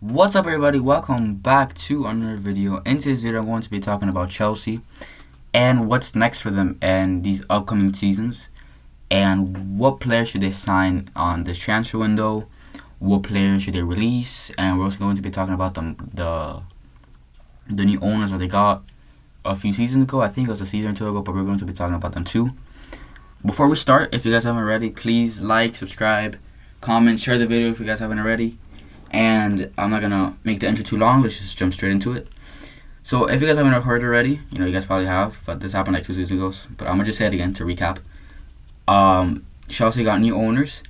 What's up, everybody? Welcome back to another video. In today's video, I'm going to be talking about Chelsea and what's next for them in these upcoming seasons, and what players should they sign on this transfer window, what players should they release, and we're also going to be talking about the new owners that they got a few seasons ago. I think it was a season or two ago, but we're going to be talking about them too. Before we start, if you guys haven't already, please like, subscribe, comment, share the video if you guys haven't already. And I'm not gonna make the intro too long. Let's just jump straight into it. So if you guys haven't heard already, you guys probably have, but this happened like 2 seasons ago. But I'm gonna just say it again to recap. Chelsea got new owners,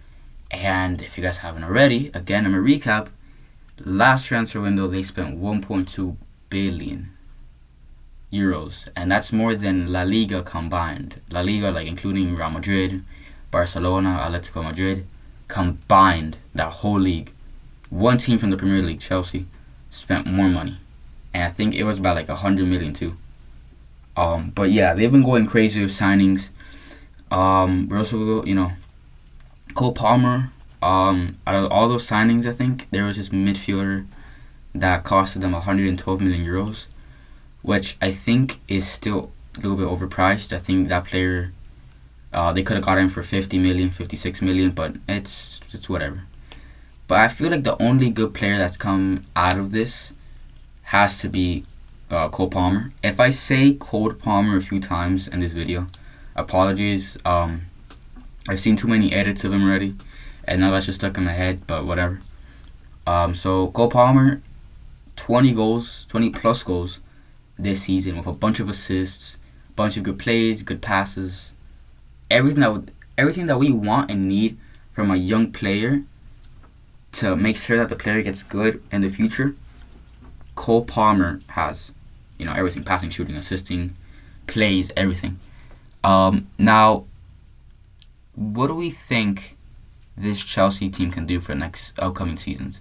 and if you guys haven't already, again I'm gonna recap. Last transfer window they spent 1.2 billion euros, and that's more than La Liga combined. La Liga, like including Real Madrid, Barcelona, Atletico Madrid, combined, that whole league. One team from the Premier League, Chelsea, spent more money, and I think it was about like 100 million too. But yeah, they've been going crazy with signings. We're also, Cole Palmer. Out of all those signings, I think there was this midfielder that costed them 112 million euros, which I think is still a little bit overpriced. I think that player, they could have got him for 50 million, 56 million, but it's whatever. But I feel like the only good player that's come out of this has to be Cole Palmer. If I say Cole Palmer a few times in this video, apologies. I've seen too many edits of him already, and now that's just stuck in my head, but whatever. So Cole Palmer, 20 goals, 20 plus goals this season with a bunch of assists, bunch of good plays, good passes, everything that we want and need from a young player to make sure that the player gets good in the future. Cole Palmer has, everything: passing, shooting, assisting, plays, everything. Now, what do we think this Chelsea team can do for the next upcoming seasons?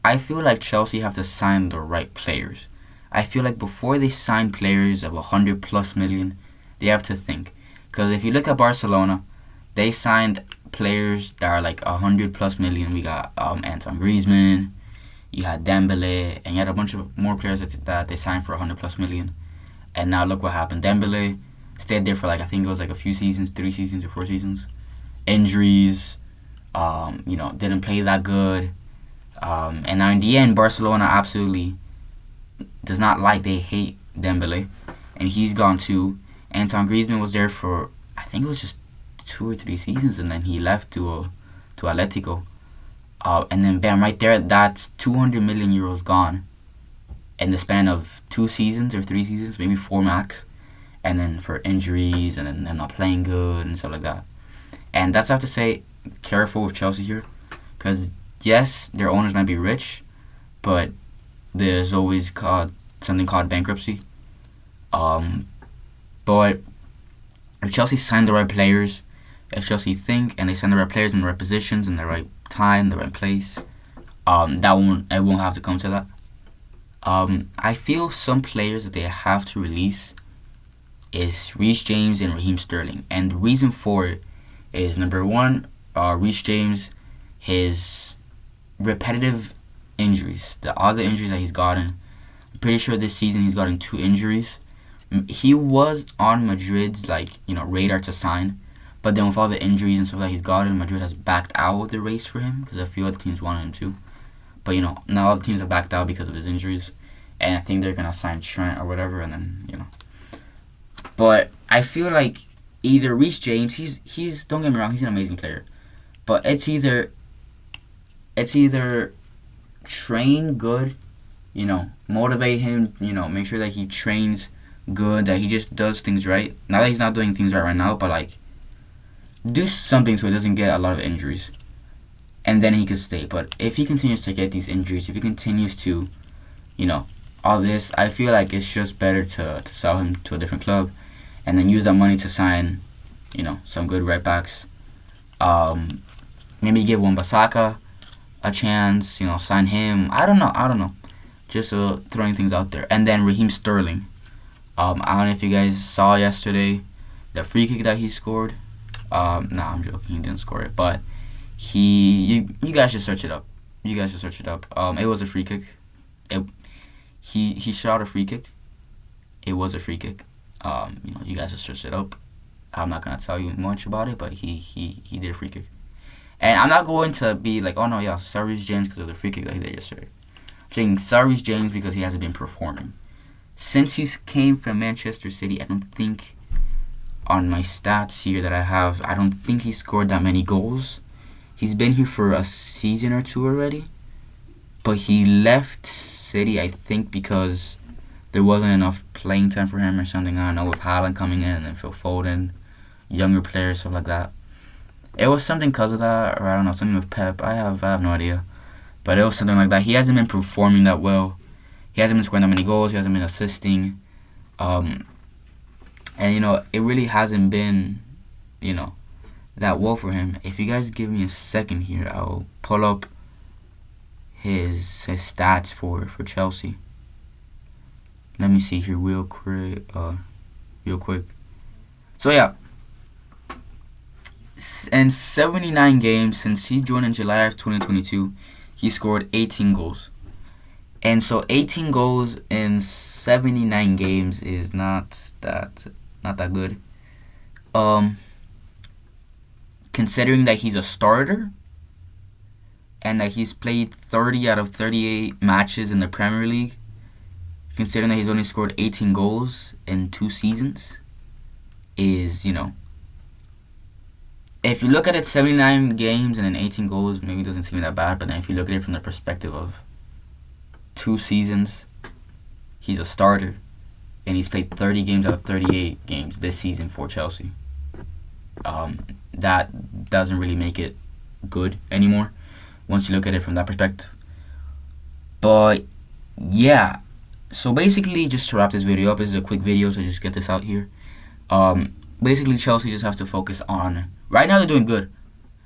I feel like Chelsea have to sign the right players. I feel like before they sign players of 100 plus million, they have to think. Because if you look at Barcelona, they signed players that are like 100 plus million. We got Antoine Griezmann, you had Dembele, and you had a bunch of more players that they signed for 100 plus million. And now look what happened. Dembele stayed there for I think it was like a few seasons, 3 seasons or 4 seasons. Injuries, didn't play that good. And now in the end, Barcelona absolutely does not like, they hate Dembele, and he's gone too. Antoine Griezmann was there for, I think it was just 2 or 3 seasons, and then he left to Atletico. And then bam, right there, that's 200 million euros gone in the span of 2 seasons or 3 seasons, maybe 4 max. And then for injuries, and then them not playing good and stuff like that. And that's, I have to say, careful with Chelsea here, because yes, their owners might be rich, but there's always something called bankruptcy. But if Chelsea sign the right players, if Chelsea think and they send the right players in the right positions, in the right time, the right place, it won't have to come to that. I feel some players that they have to release is Reece James and Raheem Sterling, and the reason for it is, number one, Reece James, his repetitive injuries, all the injuries that he's gotten. I'm pretty sure this season he's gotten 2 injuries. He was on Madrid's radar to sign. But then with all the injuries and stuff that he's gotten, Madrid has backed out of the race for him because a few other teams wanted him too. But, now all the teams have backed out because of his injuries. And I think they're going to sign Trent or whatever, and then, But I feel like either Reece James, he's don't get me wrong, he's an amazing player. But it's either train good, motivate him, make sure that he trains good, that he just does things right. Not that he's not doing things right now, but do something so he doesn't get a lot of injuries, and then he could stay. But if he continues to get these injuries, if he continues to, all this, I feel like it's just better to sell him to a different club, and then use that money to sign, some good right backs. Maybe give Wan-Bissaka a chance, sign him. I don't know. Just throwing things out there. And then Raheem Sterling. I don't know if you guys saw yesterday the free kick that he scored. Nah, I'm joking. He didn't score it, but you guys should search it up. You guys should search it up. It was a free kick. He shot a free kick. It was a free kick. You guys should search it up. I'm not gonna tell you much about it, but he did a free kick. And I'm not going to be like, oh no, yeah, sorry Reece James because of the free kick that he did yesterday. I'm saying sorry Reece James because he hasn't been performing. Since he came from Manchester City, I don't think on my stats here that I have, I don't think he scored that many goals. He's been here for a season or two already. But he left City, I think, because there wasn't enough playing time for him or something. I don't know, with Haaland coming in and then Phil Foden, younger players, stuff like that. It was something because of that, or I don't know, something with Pep. I have no idea. But it was something like that. He hasn't been performing that well. He hasn't been scoring that many goals. He hasn't been assisting. And, it really hasn't been, that well for him. If you guys give me a second here, I'll pull up his stats for Chelsea. Let me see here real quick. So, yeah. In 79 games since he joined in July of 2022, he scored 18 goals. And so 18 goals in 79 games is not that good. Considering that he's a starter and that he's played 30 out of 38 matches in the Premier League, considering that he's only scored 18 goals in 2 seasons, is, if you look at it, 79 games and then 18 goals, maybe it doesn't seem that bad. But then if you look at it from the perspective of 2 seasons, he's a starter, and he's played 30 games out of 38 games this season for Chelsea. That doesn't really make it good anymore once you look at it from that perspective. But, yeah. So basically, just to wrap this video up, this is a quick video, so just get this out here. Basically, Chelsea just has to focus on... Right now, they're doing good.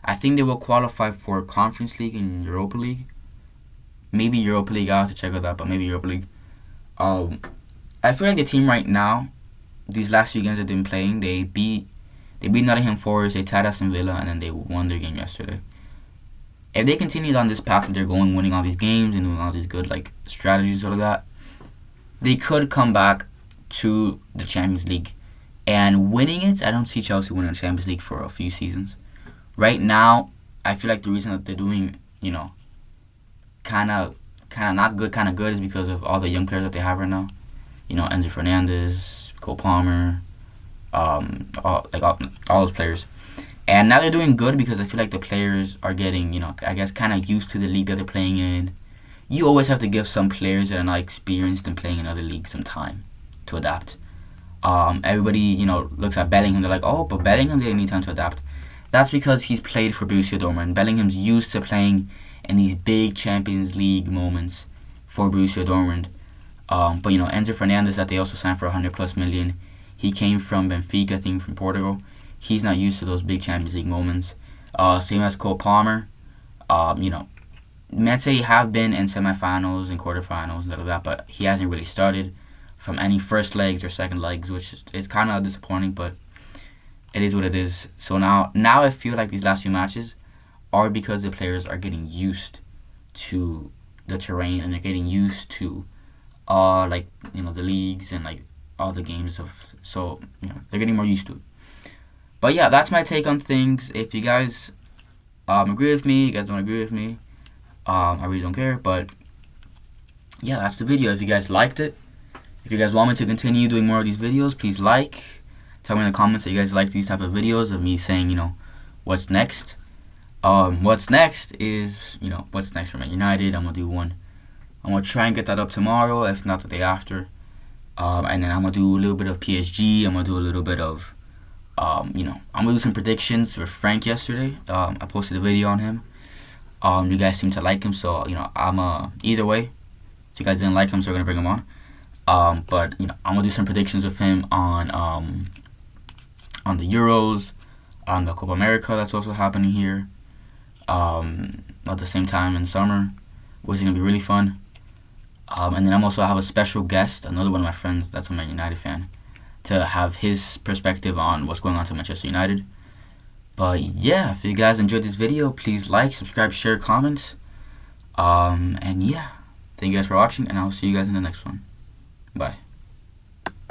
I think they will qualify for Conference League and Europa League. Maybe Europa League, I'll have to check it out, but maybe Europa League. I feel like the team right now, these last few games they've been playing, they beat Nottingham Forest, they tied Aston Villa, and then they won their game yesterday. If they continued on this path that they're going, winning all these games and doing all these good strategies and all of that, they could come back to the Champions League. And winning it, I don't see Chelsea winning the Champions League for a few seasons. Right now, I feel like the reason that they're doing, kind of not good, kind of good is because of all the young players that they have right now. Enzo Fernandez, Cole Palmer, all those players. And now they're doing good because I feel like the players are getting, I guess, kind of used to the league that they're playing in. You always have to give some players that are not experienced in playing in other leagues some time to adapt. Everybody, looks at Bellingham. They're like, oh, but Bellingham didn't need time to adapt. That's because he's played for Borussia Dortmund. Bellingham's used to playing in these big Champions League moments for Borussia Dortmund. But Enzo Fernandez, that they also signed for 100+ million. He came from Benfica, I think, from Portugal. He's not used to those big Champions League moments. Same as Cole Palmer. Man City have been in semifinals and quarterfinals and all of that, but he hasn't really started from any first legs or second legs, which is kind of disappointing, but it is what it is. So now I feel like these last few matches are because the players are getting used to the terrain and they're getting used to the leagues and all the games so they're getting more used to it. But yeah, that's my take on things. If you guys agree with me, you guys don't agree with me, I really don't care. But yeah, that's the video. If you guys liked it, if you guys want me to continue doing more of these videos, please tell me in the comments that you guys like these type of videos of me saying, what's next. What's next is, what's next for Man United. I'm going to do one. I'm going to try and get that up tomorrow, if not the day after. And then I'm going to do a little bit of PSG. I'm going to do a little bit of, I'm going to do some predictions with Frank yesterday. I posted a video on him. You guys seem to like him, so, I'm, either way, if you guys didn't like him, so we're going to bring him on. But, I'm going to do some predictions with him on the Euros, on the Copa America that's also happening here, at the same time in summer, which is going to be really fun. And then I have a special guest, another one of my friends that's a Man United fan, to have his perspective on what's going on to Manchester United. But yeah, if you guys enjoyed this video, please like, subscribe, share, comment. And yeah, thank you guys for watching, and I'll see you guys in the next one. Bye.